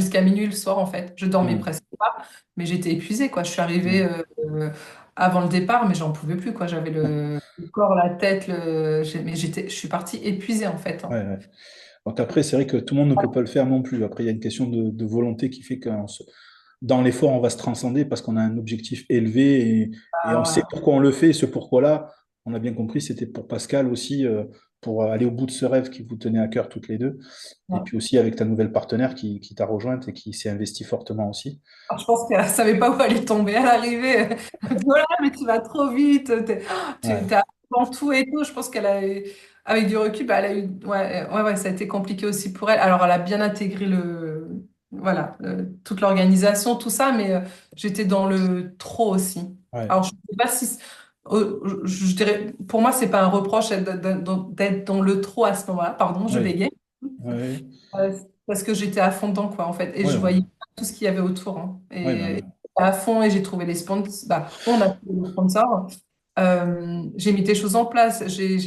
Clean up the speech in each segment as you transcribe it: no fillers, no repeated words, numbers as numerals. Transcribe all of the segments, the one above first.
jusqu'à minuit le soir, en fait. Je dormais Hmm. presque pas, mais j'étais épuisée, quoi. Je suis Ouais, arrivée avant le départ, mais j'en pouvais plus, quoi. J'avais le corps, la tête, mais je suis partie épuisée, en fait, hein. ouais, ouais. Donc après, c'est vrai que tout le monde ne peut pas le faire non plus. Après, il y a une question de volonté qui fait que dans l'effort, on va se transcender parce qu'on a un objectif élevé et Ah, on sait voilà. pourquoi on le fait. Et ce pourquoi-là, on a bien compris, c'était pour Pascal aussi, pour aller au bout de ce rêve qui vous tenait à cœur toutes les deux. Et Ouais. puis aussi avec ta nouvelle partenaire qui t'a rejointe et qui s'est investie fortement aussi. Alors, je pense qu'elle ne savait pas où elle est tombée à l'arrivée. Elle me dit, voilà, mais tu vas trop vite, Ouais, t'es dans tout et tout. Je pense qu'elle a eu, avec du recul, bah, elle a eu, ouais, ça a été compliqué aussi pour elle. Alors, elle a bien intégré voilà, toute l'organisation, tout ça, mais j'étais dans le trop aussi. ouais, Alors, je sais pas si, je dirais, pour moi, c'est pas un reproche d'être dans le trop à ce moment-là. Pardon, je ouais, bégayais. ouais, Parce que j'étais à fond dedans, quoi, en fait. Et ouais, je voyais tout ce qu'il y avait autour, hein. ouais, non, Et à fond, et j'ai trouvé les sponsors. Bah, on a trouvé les sponsors. J'ai mis des choses en place. J'ai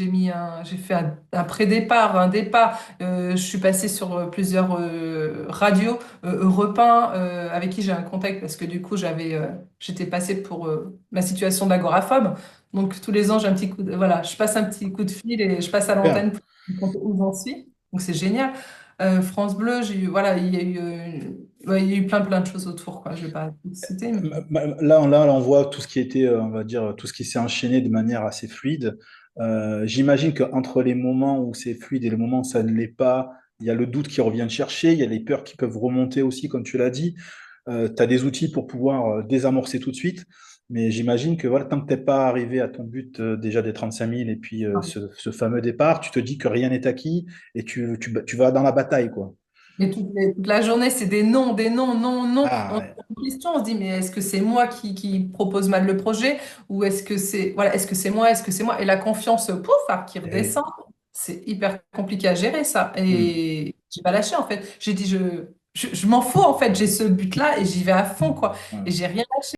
fait un pré-départ, un départ. Je suis passée sur plusieurs radios, Europe 1, avec qui j'ai un contact parce que du coup, j'étais passée pour ma situation d'agoraphobe. Donc, tous les ans, j'ai un petit coup voilà, je passe un petit coup de fil et je passe à super. l'antenne pour raconter où j'en suis. Donc, c'est génial. France Bleu, voilà, il y a eu, ouais, il y a eu plein de choses autour, quoi. Je vais pas tout citer, mais Là, on voit tout ce qui était, on va dire, tout ce qui s'est enchaîné de manière assez fluide. J'imagine qu'entre les moments où c'est fluide et les moments où ça ne l'est pas, il y a le doute qui revient te chercher, il y a les peurs qui peuvent remonter aussi, comme tu l'as dit. Tu as des outils pour pouvoir désamorcer tout de suite. Mais j'imagine que voilà, tant que tu n'es pas arrivé à ton but déjà des 35 000 et puis ce fameux départ, tu te dis que rien n'est acquis et tu vas dans la bataille, quoi. mais toute la journée, c'est des noms, non, non. Ah, On se ouais, pose une question, on se dit, mais est-ce que c'est moi qui propose mal le projet ou est-ce que c'est moi, est-ce que c'est moi? Et la confiance, pouf, qui eh, redescend, c'est hyper compliqué à gérer ça. hmm, Et j'ai pas lâché en fait. J'ai dit, je m'en fous en fait, j'ai ce but-là et j'y vais à fond quoi. Et voilà. j'ai rien lâché.